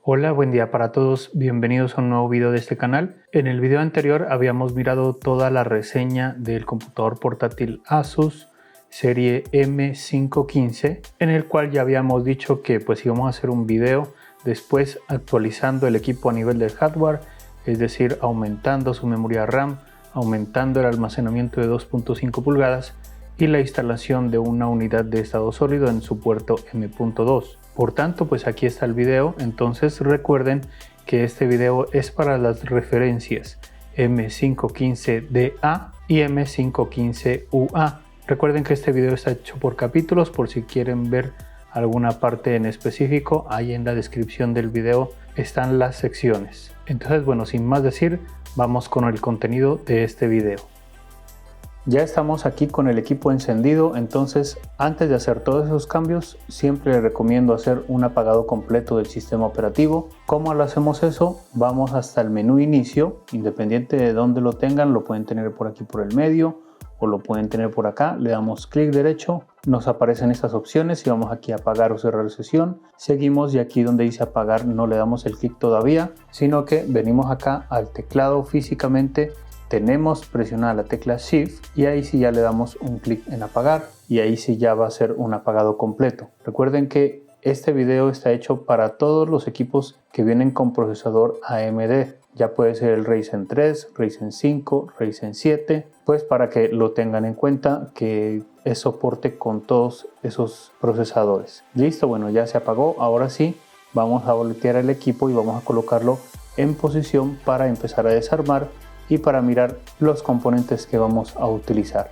Hola, buen día para todos, bienvenidos a un nuevo video de este canal. En el video anterior habíamos mirado toda la reseña del computador portátil Asus serie M515, en el cual ya habíamos dicho que pues íbamos a hacer un video después actualizando el equipo a nivel del hardware, es decir, aumentando su memoria RAM, aumentando el almacenamiento de 2.5 pulgadas y la instalación de una unidad de estado sólido en su puerto M.2. Por tanto, pues aquí está el video. Entonces recuerden que este video es para las referencias M515DA y M515UA. Recuerden que este video está hecho por capítulos, por si quieren ver alguna parte en específico, ahí en la descripción del video están las secciones. Entonces, bueno, sin más decir, vamos con el contenido de este video. Ya estamos aquí con el equipo encendido, entonces antes de hacer todos esos cambios siempre les recomiendo hacer un apagado completo del sistema operativo. ¿Cómo lo hacemos eso? Vamos hasta el menú inicio, independiente de dónde lo tengan, lo pueden tener por aquí por el medio o lo pueden tener por acá. Le damos clic derecho, nos aparecen estas opciones y vamos aquí a apagar o cerrar sesión. Seguimos y aquí donde dice apagar no le damos el clic todavía, sino que venimos acá al teclado físicamente. Tenemos presionada la tecla Shift y ahí sí ya le damos un clic en apagar y ahí sí ya va a ser un apagado completo. Recuerden que este video está hecho para todos los equipos que vienen con procesador AMD. Ya puede ser el Ryzen 3, Ryzen 5, Ryzen 7, pues para que lo tengan en cuenta que es soporte con todos esos procesadores. Listo, bueno, ya se apagó. Ahora sí, vamos a voltear el equipo y vamos a colocarlo en posición para empezar a desarmar y para mirar los componentes que vamos a utilizar.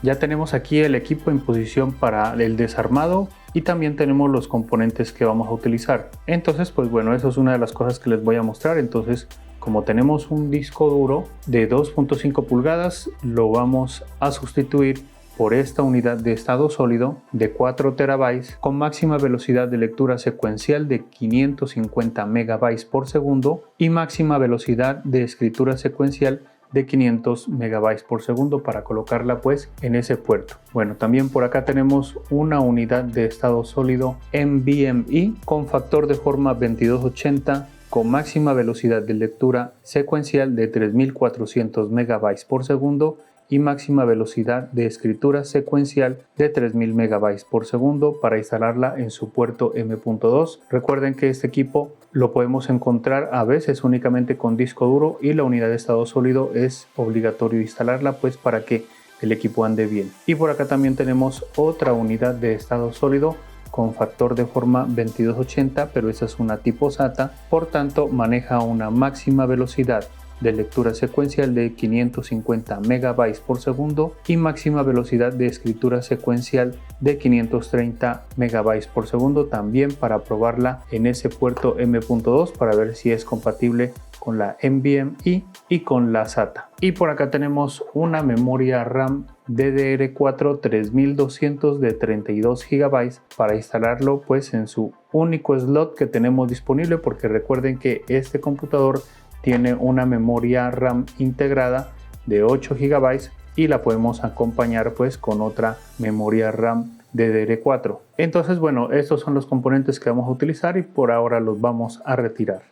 Ya tenemos aquí el equipo en posición para el desarmado y también tenemos los componentes que vamos a utilizar. Entonces, pues bueno, eso es una de las cosas que les voy a mostrar. Entonces, como tenemos un disco duro de 2.5 pulgadas, lo vamos a sustituir por esta unidad de estado sólido de 4 TB con máxima velocidad de lectura secuencial de 550 MB por segundo y máxima velocidad de escritura secuencial de 500 MB por segundo para colocarla pues en ese puerto. Bueno, también por acá tenemos una unidad de estado sólido NVMe con factor de forma 2280 con máxima velocidad de lectura secuencial de 3400 MB por segundo y máxima velocidad de escritura secuencial de 3000 MB por segundo para instalarla en su puerto M.2. Recuerden que este equipo lo podemos encontrar a veces únicamente con disco duro y la unidad de estado sólido es obligatorio instalarla pues para que el equipo ande bien. Y por acá también tenemos otra unidad de estado sólido con factor de forma 2280, pero esa es una tipo SATA, por tanto maneja una máxima velocidad de lectura secuencial de 550 MB por segundo y máxima velocidad de escritura secuencial de 530 MB por segundo, también para probarla en ese puerto M.2 para ver si es compatible con la NVMe y con la SATA. Y por acá tenemos una memoria RAM DDR4 3200 de 32 GB para instalarlo pues en su único slot que tenemos disponible, porque recuerden que este computador tiene una memoria RAM integrada de 8 GB y la podemos acompañar pues con otra memoria RAM DDR4. Entonces, bueno, estos son los componentes que vamos a utilizar y por ahora los vamos a retirar.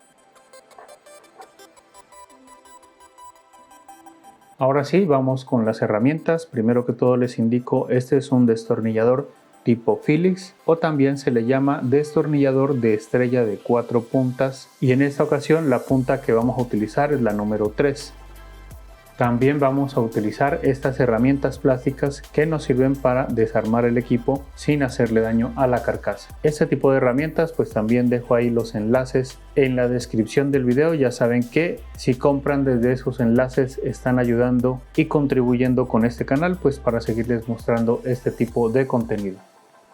Ahora sí, vamos con las herramientas. Primero que todo les indico, este es un destornillador tipo Phillips o también se le llama destornillador de estrella de 4 puntas y en esta ocasión la punta que vamos a utilizar es la número 3. También vamos a utilizar estas herramientas plásticas que nos sirven para desarmar el equipo sin hacerle daño a la carcasa. Este tipo de herramientas pues también dejo ahí los enlaces en la descripción del video. Ya saben que si compran desde esos enlaces están ayudando y contribuyendo con este canal pues para seguirles mostrando este tipo de contenido.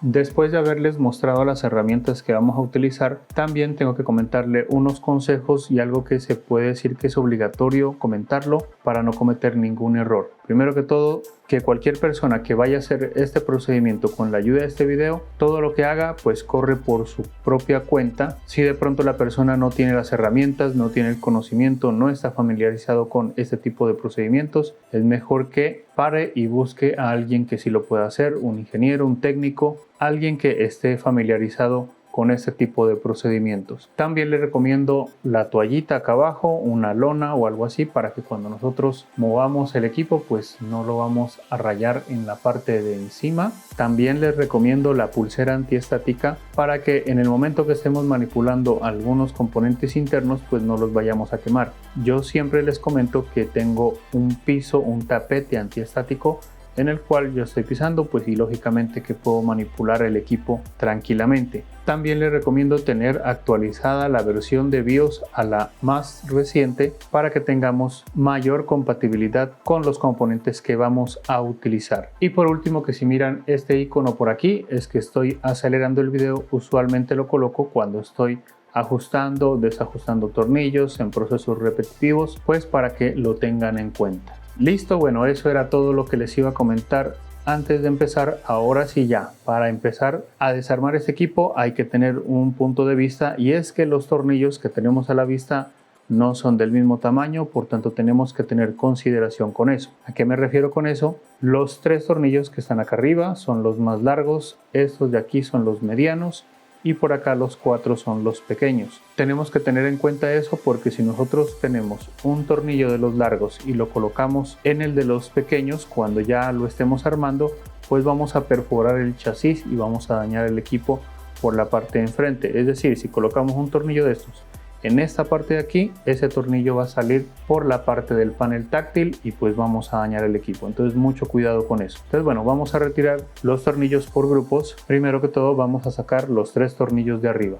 Después de haberles mostrado las herramientas que vamos a utilizar, también tengo que comentarle unos consejos y algo que se puede decir que es obligatorio comentarlo para no cometer ningún error. Primero que todo, que cualquier persona que vaya a hacer este procedimiento con la ayuda de este video, todo lo que haga pues corre por su propia cuenta. Si de pronto la persona no tiene las herramientas, no tiene el conocimiento, no está familiarizado con este tipo de procedimientos, es mejor que pare y busque a alguien que sí lo pueda hacer, un ingeniero, un técnico, alguien que esté familiarizado con este tipo de procedimientos. También les recomiendo la toallita acá abajo, una lona o algo así, para que cuando nosotros movamos el equipo pues no lo vamos a rayar en la parte de encima. También les recomiendo la pulsera antiestática para que en el momento que estemos manipulando algunos componentes internos pues no los vayamos a quemar. Yo siempre les comento que tengo un piso, un tapete antiestático en el cual yo estoy pisando, pues y lógicamente que puedo manipular el equipo tranquilamente. También les recomiendo tener actualizada la versión de BIOS a la más reciente para que tengamos mayor compatibilidad con los componentes que vamos a utilizar. Y por último, que si miran este icono por aquí, es que estoy acelerando el video. Usualmente lo coloco cuando estoy ajustando, desajustando tornillos en procesos repetitivos, pues para que lo tengan en cuenta. Listo, bueno, eso era todo lo que les iba a comentar antes de empezar. Ahora sí, ya para empezar a desarmar este equipo hay que tener un punto de vista, y es que los tornillos que tenemos a la vista no son del mismo tamaño, por tanto tenemos que tener consideración con eso. ¿A qué me refiero con eso? Los 3 tornillos que están acá arriba son los más largos, estos de aquí son los medianos y por acá los 4 son los pequeños. Tenemos que tener en cuenta eso, porque si nosotros tenemos un tornillo de los largos y lo colocamos en el de los pequeños, cuando ya lo estemos armando, pues vamos a perforar el chasis y vamos a dañar el equipo por la parte de enfrente. Es decir, si colocamos un tornillo de estos en esta parte de aquí, ese tornillo va a salir por la parte del panel táctil y pues vamos a dañar el equipo. Entonces mucho cuidado con eso. Entonces bueno, vamos a retirar los tornillos por grupos. Primero que todo vamos a sacar los 3 tornillos de arriba.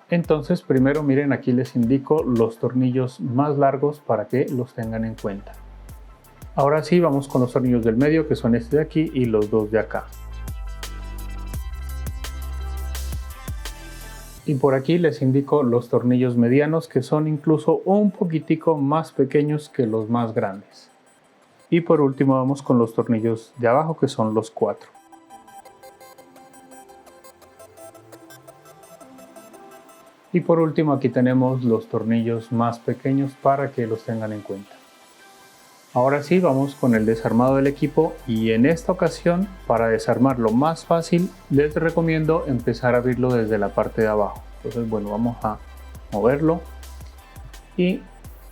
Entonces primero miren, aquí les indico los tornillos más largos para que los tengan en cuenta. Ahora sí, vamos con los tornillos del medio, que son este de aquí y los 2 de acá. Y por aquí les indico los tornillos medianos, que son incluso un poquitico más pequeños que los más grandes. Y por último vamos con los tornillos de abajo, que son los 4. Y por último aquí tenemos los tornillos más pequeños para que los tengan en cuenta. Ahora sí, vamos con el desarmado del equipo, y en esta ocasión, para desarmarlo más fácil, les recomiendo empezar a abrirlo desde la parte de abajo. Entonces bueno, vamos a moverlo y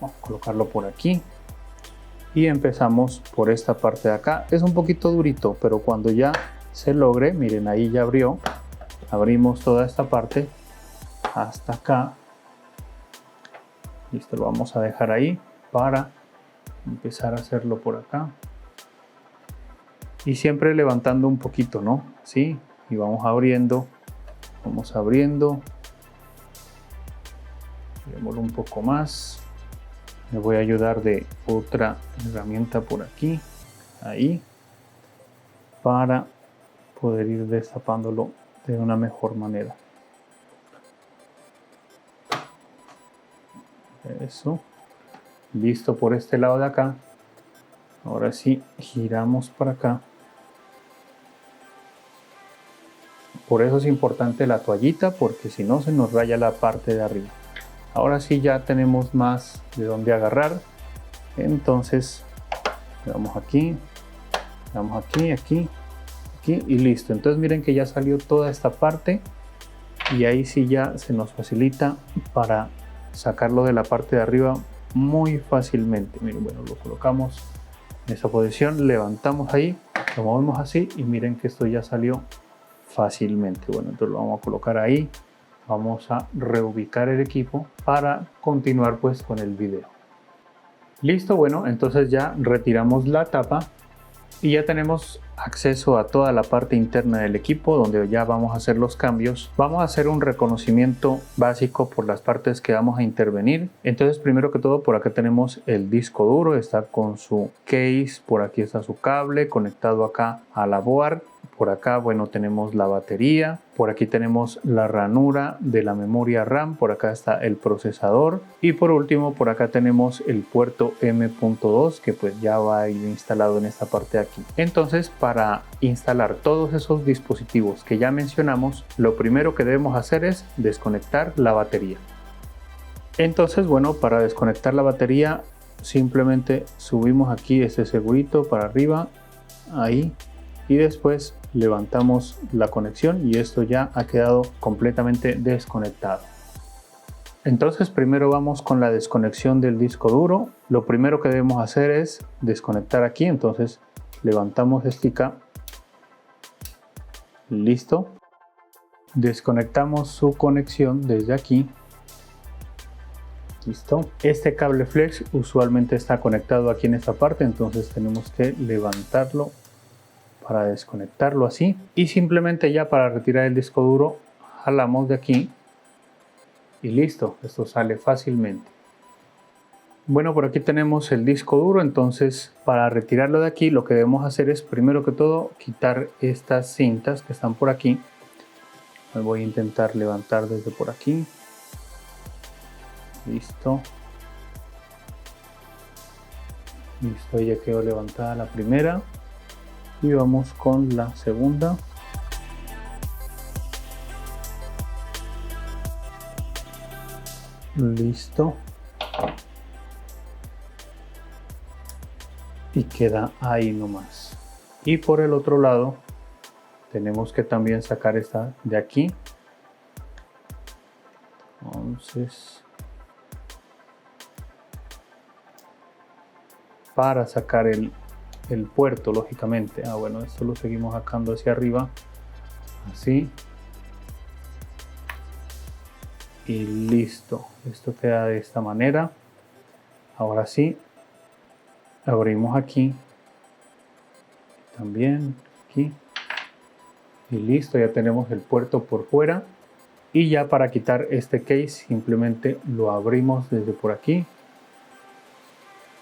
vamos a colocarlo por aquí y empezamos por esta parte de acá. Es un poquito durito, pero cuando ya se logre, miren, ahí ya abrió. Abrimos toda esta parte hasta acá. Listo, lo vamos a dejar ahí para empezar a hacerlo por acá, y siempre levantando un poquito, ¿no? Así, y vamos abriendo, abrimoslo un poco más. Me voy a ayudar de otra herramienta por aquí, ahí, para poder ir destapándolo de una mejor manera. Eso. Listo por este lado de acá. Ahora sí, giramos para acá. Por eso es importante la toallita, porque si no se nos raya la parte de arriba. Ahora sí ya tenemos más de dónde agarrar. Entonces le damos aquí, aquí y listo. Entonces miren que ya salió toda esta parte, y ahí sí ya se nos facilita para sacarlo de la parte de arriba muy fácilmente. Miren, bueno, lo colocamos en esa posición, levantamos ahí, lo movemos así y miren que esto ya salió fácilmente. Bueno, entonces lo vamos a colocar ahí, vamos a reubicar el equipo para continuar pues con el video. Listo, bueno, entonces ya retiramos la tapa y ya tenemos acceso a toda la parte interna del equipo, donde ya vamos a hacer los cambios. Vamos a hacer un reconocimiento básico por las partes que vamos a intervenir. Entonces primero que todo, por acá tenemos el disco duro, está con su case, por aquí está su cable conectado acá a la board. Por acá, bueno, tenemos la batería, por aquí tenemos la ranura de la memoria RAM, por acá está el procesador, y por último por acá tenemos el puerto M.2, que pues ya va a ir instalado en esta parte de aquí. Entonces, para instalar todos esos dispositivos que ya mencionamos, lo primero que debemos hacer es desconectar la batería. Entonces, bueno, para desconectar la batería simplemente subimos aquí este segurito para arriba, ahí, y después levantamos la conexión y esto ya ha quedado completamente desconectado. Entonces primero vamos con la desconexión del disco duro. Lo primero que debemos hacer es desconectar aquí, entonces levantamos stick. Listo. Desconectamos su conexión desde aquí. Listo. Este cable flex usualmente está conectado aquí en esta parte, entonces tenemos que levantarlo para desconectarlo así. Y simplemente ya para retirar el disco duro, jalamos de aquí y listo. Esto sale fácilmente. Bueno, por aquí tenemos el disco duro, entonces para retirarlo de aquí lo que debemos hacer es primero que todo quitar estas cintas que están por aquí. Me voy a intentar levantar desde por aquí. Listo. Listo, ya quedó levantada la primera. Y vamos con la segunda. Listo. Y queda ahí nomás. Y por el otro lado tenemos que también sacar esta de aquí. Entonces, para sacar el puerto, lógicamente. Bueno, esto lo seguimos sacando hacia arriba. Así. Y listo. Esto queda de esta manera. Ahora sí. Abrimos aquí. También aquí. Y listo. Ya tenemos el puerto por fuera. Y ya para quitar este case simplemente lo abrimos desde por aquí.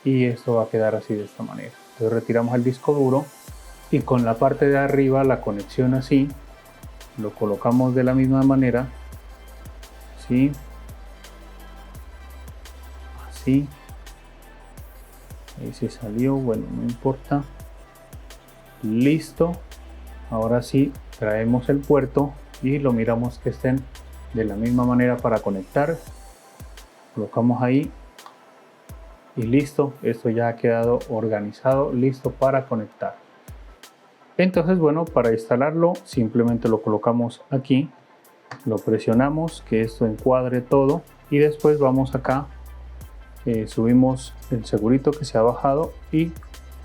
Y esto va a quedar así de esta manera. Entonces retiramos el disco duro y con la parte de arriba la conexión así lo colocamos de la misma manera, así, así. Ahí se salió, bueno, no importa. Listo. Ahora sí traemos el puerto y lo miramos que estén de la misma manera para conectar. Colocamos ahí. Y listo, esto ya ha quedado organizado, listo para conectar. Entonces, bueno, para instalarlo simplemente lo colocamos aquí, lo presionamos, que esto encuadre todo y después vamos acá, subimos el segurito que se ha bajado y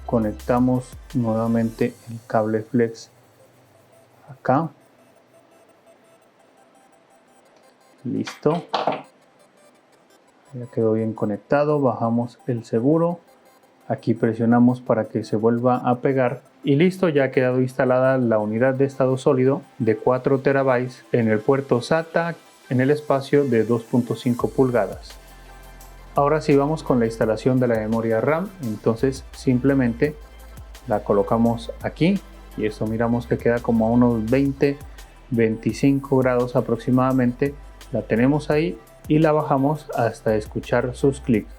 conectamos nuevamente el cable flex acá. Listo. Ya quedó bien conectado, bajamos el seguro, aquí presionamos para que se vuelva a pegar y listo, ya ha quedado instalada la unidad de estado sólido de 4 terabytes en el puerto SATA en el espacio de 2.5 pulgadas. Ahora sí vamos con la instalación de la memoria RAM, entonces simplemente la colocamos aquí y esto miramos que queda como a unos 20-25 grados aproximadamente, la tenemos ahí y la bajamos hasta escuchar sus clics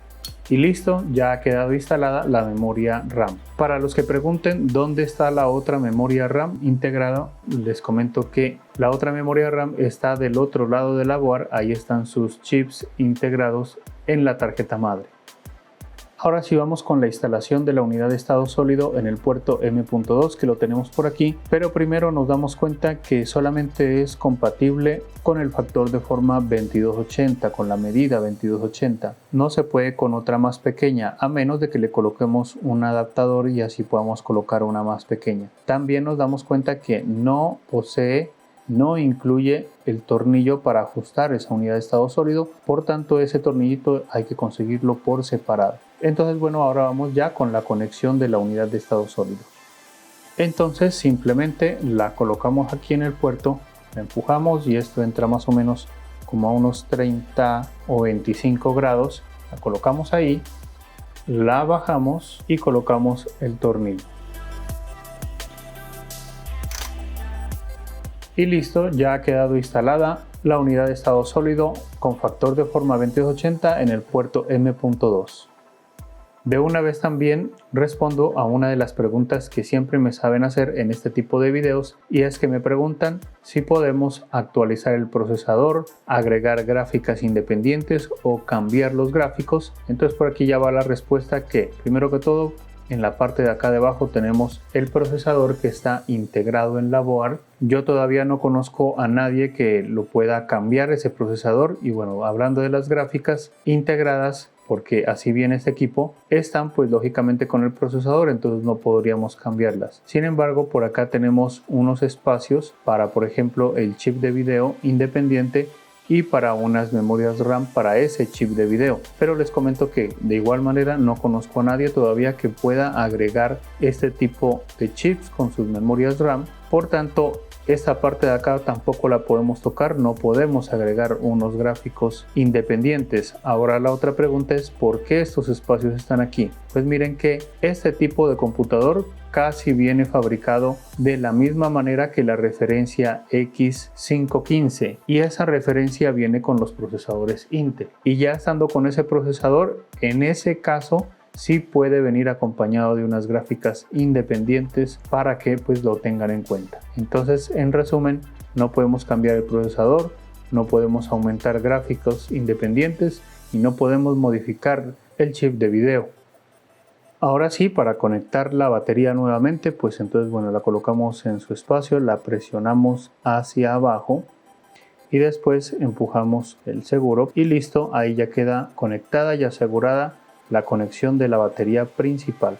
y listo, ya ha quedado instalada la memoria RAM. Para los que pregunten dónde está la otra memoria RAM integrada, les comento que la otra memoria RAM está del otro lado de la board, ahí están sus chips integrados en la tarjeta madre. Ahora sí vamos con la instalación de la unidad de estado sólido en el puerto M.2 que lo tenemos por aquí, pero primero nos damos cuenta que solamente es compatible con el factor de forma 2280, con la medida 2280. No se puede con otra más pequeña, a menos de que le coloquemos un adaptador y así podamos colocar una más pequeña. También nos damos cuenta que no incluye el tornillo para ajustar esa unidad de estado sólido, por tanto ese tornillito hay que conseguirlo por separado. Entonces bueno, ahora vamos ya con la conexión de la unidad de estado sólido. Entonces simplemente la colocamos aquí en el puerto, la empujamos y esto entra más o menos como a unos 30 o 25 grados, la colocamos ahí, la bajamos y colocamos el tornillo. Y listo, ya ha quedado instalada la unidad de estado sólido con factor de forma 2280 en el puerto M.2. De una vez también respondo a una de las preguntas que siempre me saben hacer en este tipo de videos, y es que me preguntan si podemos actualizar el procesador, agregar gráficas independientes o cambiar los gráficos. Entonces por aquí ya va la respuesta, que primero que todo En la parte de acá debajo tenemos el procesador que está integrado en la board. Yo todavía no conozco a nadie que lo pueda cambiar ese procesador. Y bueno, hablando de las gráficas integradas, porque así viene este equipo, están pues lógicamente con el procesador, entonces no podríamos cambiarlas. Sin embargo, por acá tenemos unos espacios para, por ejemplo, el chip de video independiente y para unas memorias RAM para ese chip de video. Pero les comento que de igual manera no conozco a nadie todavía que pueda agregar este tipo de chips con sus memorias RAM. Por tanto, esta parte de acá tampoco la podemos tocar, no podemos agregar unos gráficos independientes. Ahora la otra pregunta es ¿por qué estos espacios están aquí? Pues miren que este tipo de computador casi viene fabricado de la misma manera que la referencia X515 y esa referencia viene con los procesadores Intel. Y ya estando con ese procesador, en ese caso sí puede venir acompañado de unas gráficas independientes para que pues lo tengan en cuenta. Entonces, en resumen, no podemos cambiar el procesador, no podemos aumentar gráficos independientes y no podemos modificar el chip de video. Ahora sí, para conectar la batería nuevamente, pues entonces bueno, la colocamos en su espacio, la presionamos hacia abajo y después empujamos el seguro y listo, ahí ya queda conectada y asegurada la conexión de la batería principal.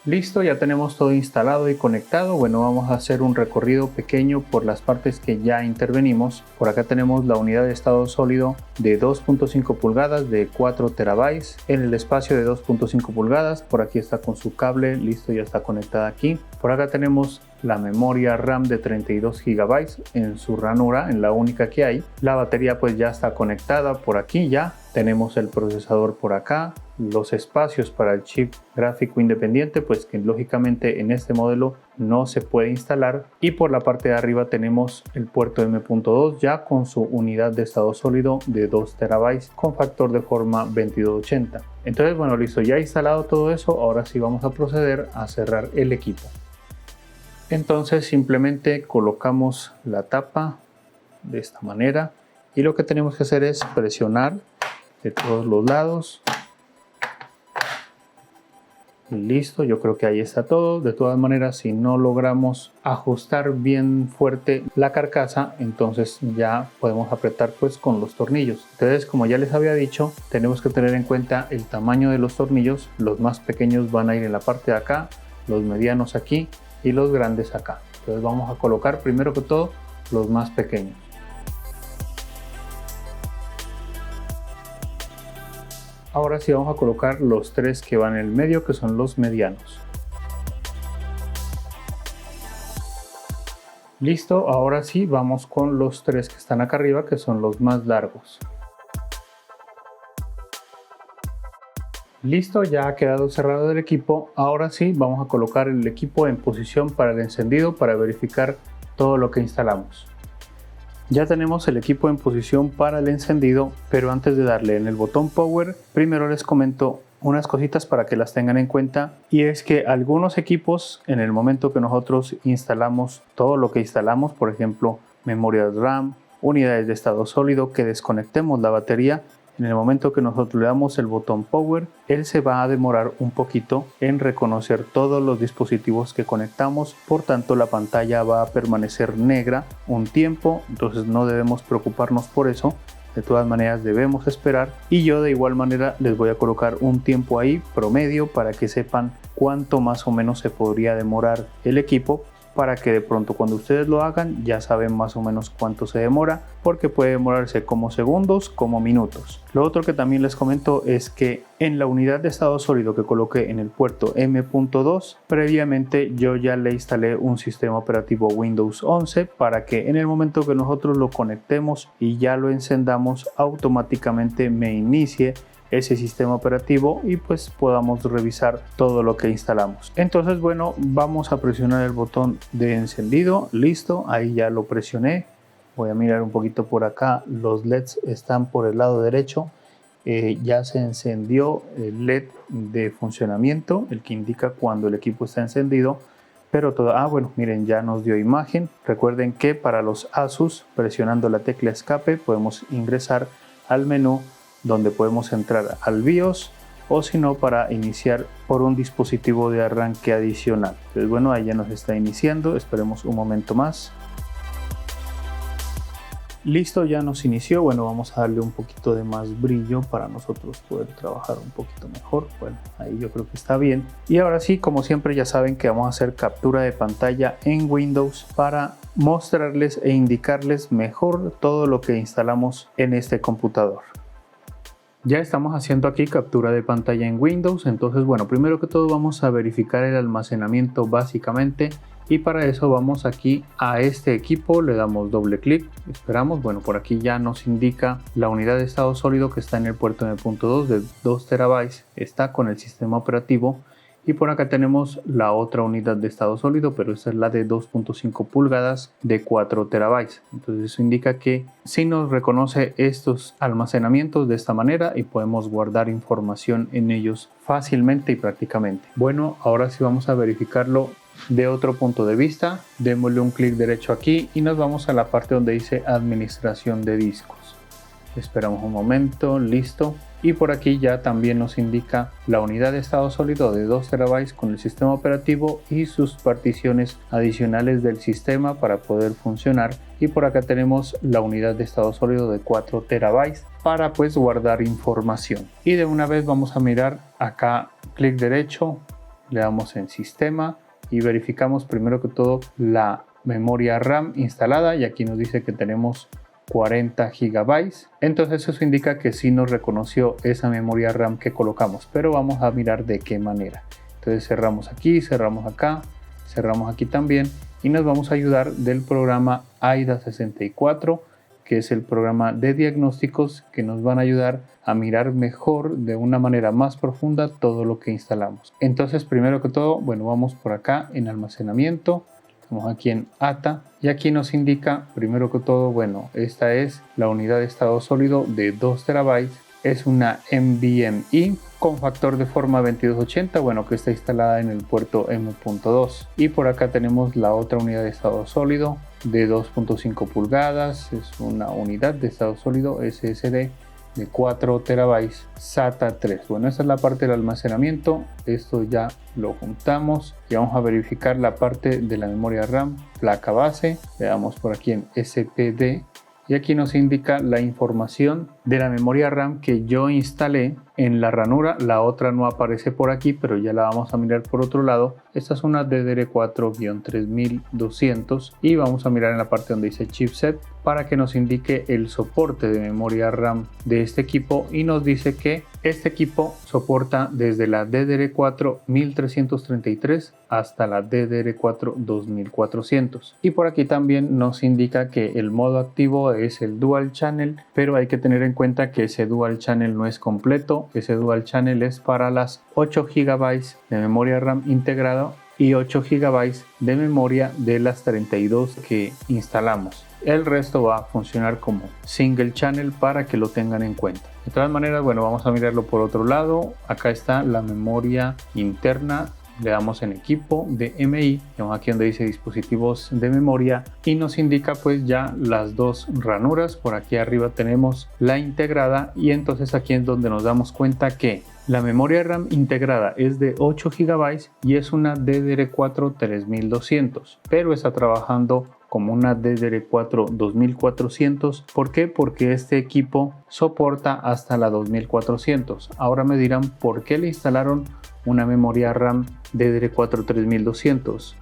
Listo, ya tenemos todo instalado y conectado. Bueno, vamos a hacer un recorrido pequeño por las partes que ya intervenimos. Por acá tenemos la unidad de estado sólido de 2.5 pulgadas de 4 terabytes en el espacio de 2.5 pulgadas. Por aquí está con su cable, listo, ya está conectada aquí. Por acá tenemos la memoria RAM de 32 GB en su ranura, en la única que hay. La batería pues ya está conectada por aquí ya. Tenemos el procesador por acá, los espacios para el chip gráfico independiente, pues que lógicamente en este modelo no se puede instalar. Y por la parte de arriba tenemos el puerto M.2 ya con su unidad de estado sólido de 2 terabytes con factor de forma 2280. Entonces bueno, listo, ya instalado todo eso, ahora sí vamos a proceder a cerrar el equipo. Entonces simplemente colocamos la tapa de esta manera y lo que tenemos que hacer es presionar de todos los lados. Y listo, yo creo que ahí está todo. De todas maneras, si no logramos ajustar bien fuerte la carcasa, entonces ya podemos apretar pues con los tornillos. Entonces, como ya les había dicho, tenemos que tener en cuenta el tamaño de los tornillos. Los más pequeños van a ir en la parte de acá, los medianos aquí y los grandes acá. Entonces vamos a colocar primero que todo los más pequeños. Ahora sí vamos a colocar los tres que van en el medio, que son los medianos. Listo, ahora sí vamos con los tres que están acá arriba, que son los más largos. Listo, ya ha quedado cerrado el equipo. Ahora sí vamos a colocar el equipo en posición para el encendido para verificar todo lo que instalamos. Ya tenemos el equipo en posición para el encendido, pero antes de darle en el botón Power, primero les comento unas cositas para que las tengan en cuenta, y es que algunos equipos, en el momento que nosotros instalamos todo lo que instalamos, por ejemplo memorias RAM, unidades de estado sólido, que desconectemos la batería, en el momento que nosotros le damos el botón Power, él se va a demorar un poquito en reconocer todos los dispositivos que conectamos, por tanto la pantalla va a permanecer negra un tiempo, entonces no debemos preocuparnos por eso. De todas maneras debemos esperar, y yo de igual manera les voy a colocar un tiempo ahí promedio para que sepan cuánto más o menos se podría demorar el equipo, para que de pronto cuando ustedes lo hagan ya saben más o menos cuánto se demora, porque puede demorarse como segundos como minutos. Lo otro que también les comento es que en la unidad de estado sólido que coloqué en el puerto M.2, previamente yo ya le instalé un sistema operativo Windows 11 para que en el momento que nosotros lo conectemos y ya lo encendamos, automáticamente me inicie ese sistema operativo y pues podamos revisar todo lo que instalamos. Entonces bueno, vamos a presionar el botón de encendido. Listo, ahí ya lo presioné. Voy a mirar un poquito por acá, los LEDs están por el lado derecho. Ya se encendió el LED de funcionamiento, el que indica cuando el equipo está encendido, pero todo, bueno, miren, ya nos dio imagen. Recuerden que para los Asus, presionando la tecla escape podemos ingresar al menú donde podemos entrar al BIOS, o si no para iniciar por un dispositivo de arranque adicional. Entonces bueno, ahí ya nos está iniciando, esperemos un momento más. Listo, ya nos inició. Bueno, vamos a darle un poquito de más brillo para nosotros poder trabajar un poquito mejor. Bueno, ahí yo creo que está bien. Y ahora sí, como siempre ya saben que vamos a hacer captura de pantalla en Windows para mostrarles e indicarles mejor todo lo que instalamos en este computador. Ya estamos haciendo aquí captura de pantalla en Windows. Entonces bueno, primero que todo vamos a verificar el almacenamiento básicamente. Y para eso vamos aquí a este equipo, le damos doble clic, esperamos, bueno, por aquí ya nos indica la unidad de estado sólido que está en el puerto M.2 de 2 TB, está con el sistema operativo. Y por acá tenemos la otra unidad de estado sólido, pero esta es la de 2.5 pulgadas de 4 TB. Entonces eso indica que sí nos reconoce estos almacenamientos de esta manera y podemos guardar información en ellos fácilmente y prácticamente. Bueno, ahora sí vamos a verificarlo de otro punto de vista. Démosle un clic derecho aquí y nos vamos a la parte donde dice administración de discos. Esperamos un momento, listo. Y por aquí ya también nos indica la unidad de estado sólido de 2 TB con el sistema operativo y sus particiones adicionales del sistema para poder funcionar. Y por acá tenemos la unidad de estado sólido de 4 TB para pues guardar información. Y de una vez vamos a mirar acá, clic derecho, le damos en sistema y verificamos primero que todo la memoria RAM instalada y aquí nos dice que tenemos 40 GB. Entonces eso indica que sí nos reconoció esa memoria RAM que colocamos, pero vamos a mirar de qué manera. Entonces cerramos aquí, cerramos acá, cerramos aquí también y nos vamos a ayudar del programa AIDA64, que es el programa de diagnósticos que nos van a ayudar a mirar mejor de una manera más profunda todo lo que instalamos. Entonces primero que todo, bueno, vamos por acá en almacenamiento. Estamos aquí en ATA y aquí nos indica primero que todo, bueno, esta es la unidad de estado sólido de 2 TB, es una NVMe con factor de forma 2280, bueno, que está instalada en el puerto M.2. Y por acá tenemos la otra unidad de estado sólido de 2.5 pulgadas, es una unidad de estado sólido SSD de 4 TB SATA 3. Bueno, esta es la parte del almacenamiento, esto ya lo juntamos y vamos a verificar la parte de la memoria RAM, placa base, le damos por aquí en SPD y aquí nos indica la información de la memoria RAM que yo instalé en la ranura. La otra no aparece por aquí, pero ya la vamos a mirar por otro lado. Esta es una DDR4-3200 y vamos a mirar en la parte donde dice chipset para que nos indique el soporte de memoria RAM de este equipo y nos dice que este equipo soporta desde la DDR4 1333 hasta la DDR4 2400 y por aquí también nos indica que el modo activo es el Dual Channel, pero hay que tener en cuenta que ese Dual Channel no es completo. Ese Dual Channel es para las 8 GB de memoria RAM integrada y 8 GB de memoria de las 32 que instalamos. El resto va a funcionar como Single Channel para que lo tengan en cuenta. De todas maneras, bueno, vamos a mirarlo por otro lado. Acá está la memoria interna. Le damos en equipo de MI, vamos aquí donde dice dispositivos de memoria y nos indica pues ya las dos ranuras. Por aquí arriba tenemos la integrada y entonces aquí es donde nos damos cuenta que la memoria RAM integrada es de 8 GB y es una DDR4 3200, pero está trabajando como una DDR4 2400. ¿Por qué? Porque este equipo soporta hasta la 2400. Ahora me dirán por qué le instalaron una memoria RAM DDR4 3200.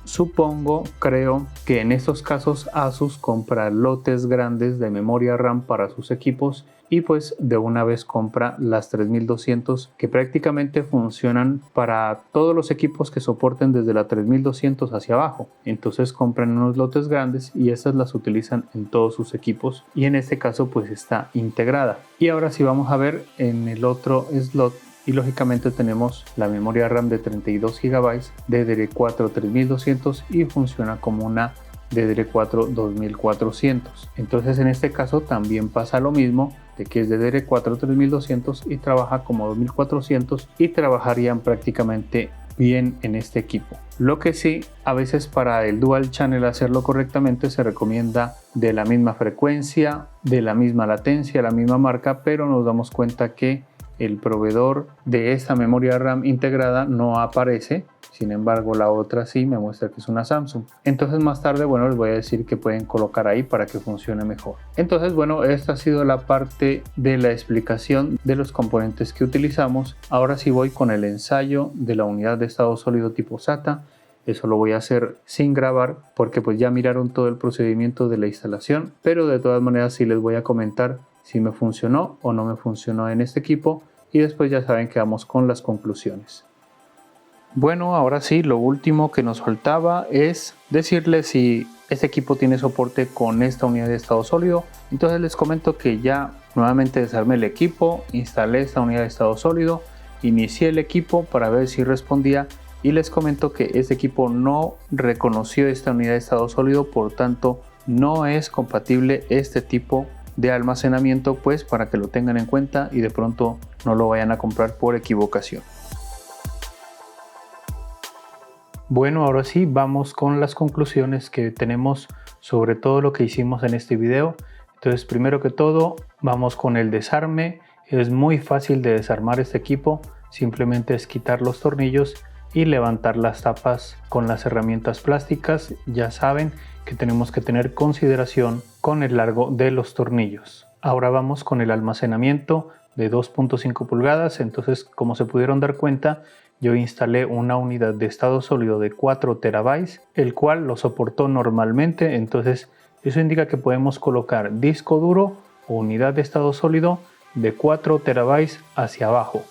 Creo que en estos casos Asus compra lotes grandes de memoria RAM para sus equipos y pues de una vez compra las 3200 que prácticamente funcionan para todos los equipos que soporten desde la 3200 hacia abajo. Entonces compran unos lotes grandes y estas las utilizan en todos sus equipos y en este caso pues está integrada. Y ahora sí vamos a ver en el otro slot. Y lógicamente tenemos la memoria RAM de 32 GB DDR4 3200 y funciona como una DDR4 2400. Entonces en este caso también pasa lo mismo, de que es DDR4 3200 y trabaja como 2400 y trabajarían prácticamente bien en este equipo. Lo que sí, a veces para el Dual Channel hacerlo correctamente se recomienda de la misma frecuencia, de la misma latencia, la misma marca, pero nos damos cuenta que el proveedor de esta memoria RAM integrada no aparece. Sin embargo, la otra sí me muestra que es una Samsung. Entonces más tarde, bueno, les voy a decir que pueden colocar ahí para que funcione mejor. Entonces, bueno, esta ha sido la parte de la explicación de los componentes que utilizamos. Ahora sí voy con el ensayo de la unidad de estado sólido tipo SATA. Eso lo voy a hacer sin grabar porque pues ya miraron todo el procedimiento de la instalación, pero de todas maneras sí les voy a comentar si me funcionó o no me funcionó en este equipo y después ya saben que vamos con las conclusiones. Bueno, ahora sí, lo último que nos faltaba es decirles si este equipo tiene soporte con esta unidad de estado sólido. Entonces les comento que ya nuevamente desarmé el equipo, instalé esta unidad de estado sólido, inicié el equipo para ver si respondía y les comento que este equipo no reconoció esta unidad de estado sólido, por tanto no es compatible este tipo de almacenamiento, pues para que lo tengan en cuenta y de pronto no lo vayan a comprar por equivocación. Bueno, ahora sí vamos con las conclusiones que tenemos sobre todo lo que hicimos en este video. Entonces, primero que todo, vamos con el desarme. Es muy fácil de desarmar este equipo, simplemente es quitar los tornillos y levantar las tapas con las herramientas plásticas. Ya saben que tenemos que tener consideración con el largo de los tornillos. Ahora vamos con el almacenamiento de 2.5 pulgadas. Entonces, como se pudieron dar cuenta, yo instalé una unidad de estado sólido de 4 terabytes, el cual lo soportó normalmente. Entonces eso indica que podemos colocar disco duro o unidad de estado sólido de 4 terabytes hacia abajo,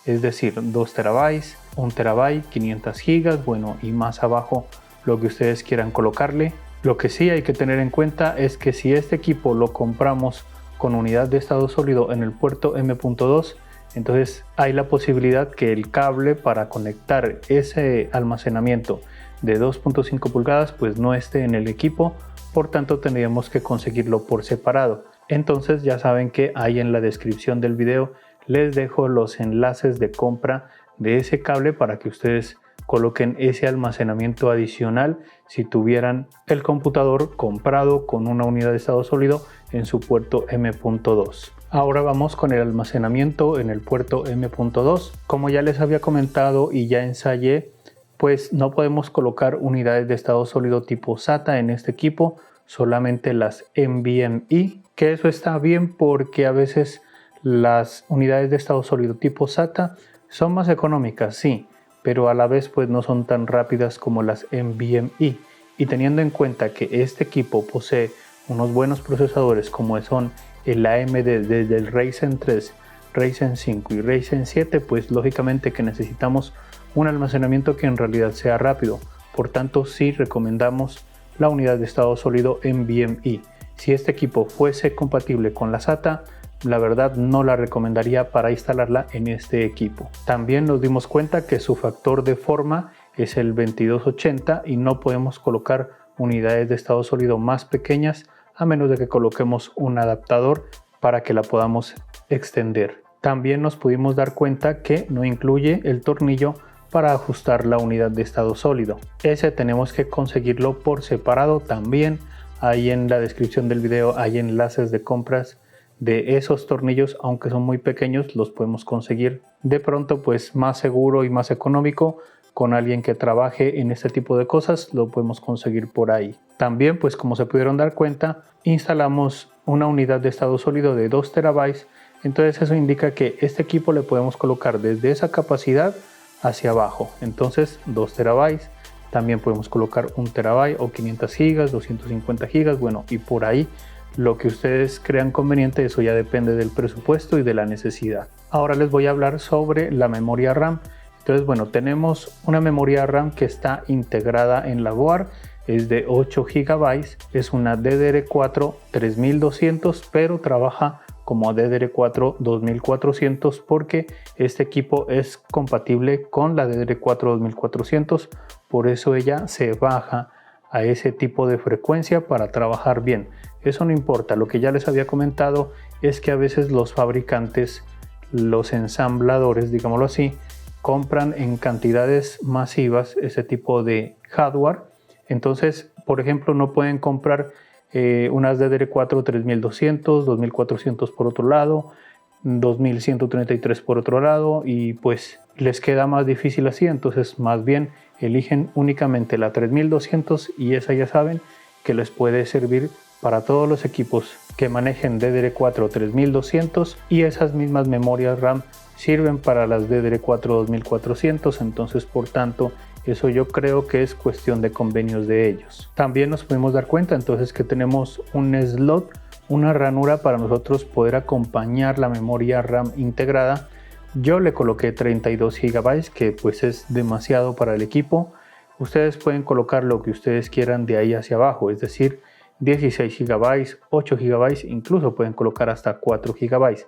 es decir, 2 terabytes, 1 terabyte, 500 gigas, bueno, y más abajo lo que ustedes quieran colocarle. Lo que sí hay que tener en cuenta es que si este equipo lo compramos con unidad de estado sólido en el puerto M.2, entonces hay la posibilidad que el cable para conectar ese almacenamiento de 2.5 pulgadas pues no esté en el equipo, por tanto tendríamos que conseguirlo por separado. Entonces ya saben que ahí en la descripción del video les dejo los enlaces de compra de ese cable para que ustedes coloquen ese almacenamiento adicional si tuvieran el computador comprado con una unidad de estado sólido en su puerto M.2. Ahora vamos con el almacenamiento en el puerto M.2. Como ya les había comentado y ya ensayé, pues no podemos colocar unidades de estado sólido tipo SATA en este equipo, solamente las NVMe, que eso está bien porque a veces las unidades de estado sólido tipo SATA son más económicas, sí, pero a la vez pues no son tan rápidas como las NVMe. Y teniendo en cuenta que este equipo posee unos buenos procesadores como son el AMD desde el Ryzen 3, Ryzen 5 y Ryzen 7, pues lógicamente que necesitamos un almacenamiento que en realidad sea rápido. Por tanto, sí recomendamos la unidad de estado sólido NVMe. Si este equipo fuese compatible con la SATA, la verdad no la recomendaría para instalarla en este equipo. También nos dimos cuenta que su factor de forma es el 2280 y no podemos colocar unidades de estado sólido más pequeñas a menos de que coloquemos un adaptador para que la podamos extender. También nos pudimos dar cuenta que no incluye el tornillo para ajustar la unidad de estado sólido. Ese tenemos que conseguirlo por separado también. Ahí en la descripción del video hay enlaces de compras de esos tornillos, aunque son muy pequeños, los podemos conseguir de pronto pues más seguro y más económico. Con alguien que trabaje en este tipo de cosas lo podemos conseguir por ahí. También pues como se pudieron dar cuenta, instalamos una unidad de estado sólido de 2 terabytes. Entonces eso indica que este equipo le podemos colocar desde esa capacidad hacia abajo. Entonces 2 terabytes, también podemos colocar 1 terabyte o 500 gigas, 250 gigas, bueno, y por ahí lo que ustedes crean conveniente. Eso ya depende del presupuesto y de la necesidad. Ahora les voy a hablar sobre la memoria RAM. Entonces, bueno, tenemos una memoria RAM que está integrada en la board, es de 8 GB, es una DDR4 3200, pero trabaja como DDR4 2400 porque este equipo es compatible con la DDR4 2400, por eso ella se baja a ese tipo de frecuencia para trabajar bien. Eso no importa, lo que ya les había comentado es que a veces los fabricantes, los ensambladores, digámoslo así, compran en cantidades masivas ese tipo de hardware. Entonces, por ejemplo, no pueden comprar unas DDR4 3200, 2400 por otro lado, 2133 por otro lado, y pues les queda más difícil así, entonces más bien eligen únicamente la 3200 y esa ya saben que les puede servir para todos los equipos que manejen DDR4 3200, y esas mismas memorias RAM sirven para las DDR4 2400, entonces por tanto eso yo creo que es cuestión de convenios de ellos. También nos podemos dar cuenta entonces que tenemos un slot, una ranura para nosotros poder acompañar la memoria RAM integrada. Yo le coloqué 32 GB, que pues es demasiado para el equipo. Ustedes pueden colocar lo que ustedes quieran de ahí hacia abajo, es decir, 16 GB, 8 GB, incluso pueden colocar hasta 4 GB.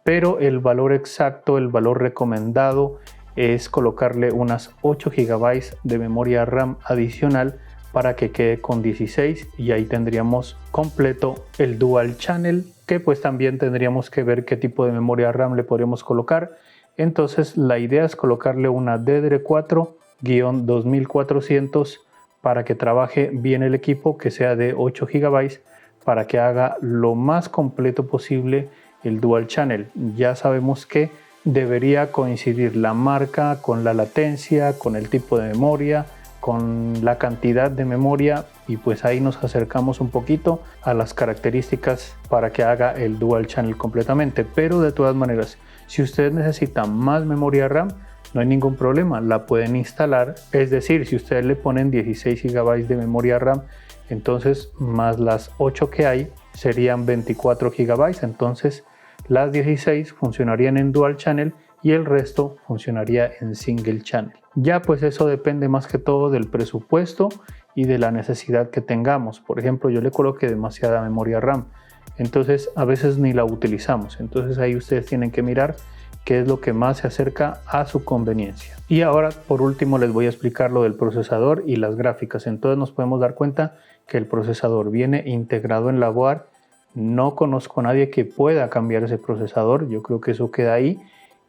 Pero el valor exacto, el valor recomendado es colocarle unas 8 GB de memoria RAM adicional para que quede con 16, y ahí tendríamos completo el Dual Channel, que pues también tendríamos que ver qué tipo de memoria RAM le podríamos colocar. Entonces la idea es colocarle una DDR4-2400 para que trabaje bien el equipo, que sea de 8 GB, para que haga lo más completo posible el Dual Channel. Ya sabemos que debería coincidir la marca con la latencia, con el tipo de memoria, con la cantidad de memoria, y pues ahí nos acercamos un poquito a las características para que haga el Dual Channel completamente. Pero de todas maneras, si ustedes necesitan más memoria RAM, no hay ningún problema, la pueden instalar. Es decir, si ustedes le ponen 16 GB de memoria RAM, entonces más las 8 que hay serían 24 GB, entonces las 16 funcionarían en Dual Channel y el resto funcionaría en Single Channel. Ya pues eso depende más que todo del presupuesto y de la necesidad que tengamos. Por ejemplo, yo le coloqué demasiada memoria RAM, entonces a veces ni la utilizamos, entonces ahí ustedes tienen que mirar qué es lo que más se acerca a su conveniencia. Y ahora por último les voy a explicar lo del procesador y las gráficas. Entonces nos podemos dar cuenta que el procesador viene integrado en la board. No conozco a nadie que pueda cambiar ese procesador, yo creo que eso queda ahí.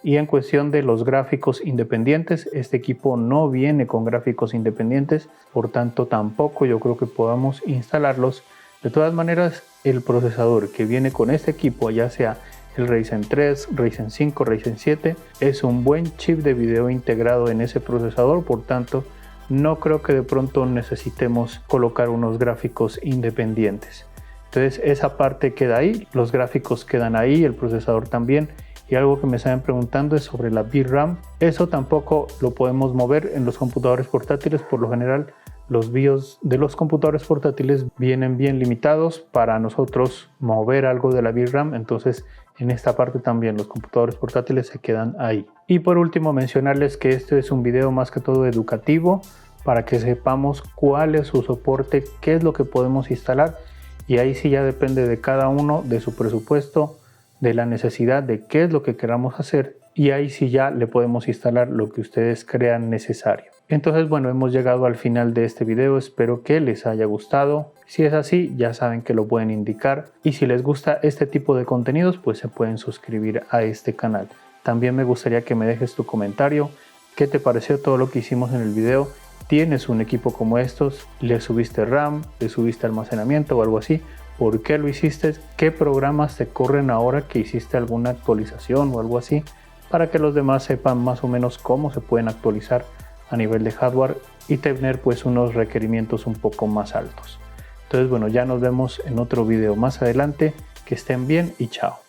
Y en cuestión de los gráficos independientes, este equipo no viene con gráficos independientes, por tanto tampoco yo creo que podamos instalarlos. De todas maneras, el procesador que viene con este equipo, ya sea el Ryzen 3, Ryzen 5, Ryzen 7, es un buen chip de video integrado en ese procesador, por tanto no creo que de pronto necesitemos colocar unos gráficos independientes. Entonces esa parte queda ahí, los gráficos quedan ahí, el procesador también. Y algo que me estaban preguntando es sobre la VRAM. Eso tampoco lo podemos mover en los computadores portátiles. Por lo general los BIOS de los computadores portátiles vienen bien limitados para nosotros mover algo de la VRAM. Entonces en esta parte también los computadores portátiles se quedan ahí. Y por último mencionarles que este es un video más que todo educativo para que sepamos cuál es su soporte, qué es lo que podemos instalar. Y ahí sí ya depende de cada uno, de su presupuesto, de la necesidad, de qué es lo que queramos hacer, y ahí sí ya le podemos instalar lo que ustedes crean necesario. Entonces bueno, hemos llegado al final de este video, espero que les haya gustado. Si es así, ya saben que lo pueden indicar, y si les gusta este tipo de contenidos, pues se pueden suscribir a este canal. También me gustaría que me dejes tu comentario, qué te pareció todo lo que hicimos en el video. ¿Tienes un equipo como estos? ¿Le subiste RAM? ¿Le subiste almacenamiento o algo así? ¿Por qué lo hiciste? ¿Qué programas te corren ahora que hiciste alguna actualización o algo así? Para que los demás sepan más o menos cómo se pueden actualizar a nivel de hardware y tener pues unos requerimientos un poco más altos. Entonces bueno, ya nos vemos en otro video más adelante. Que estén bien y chao.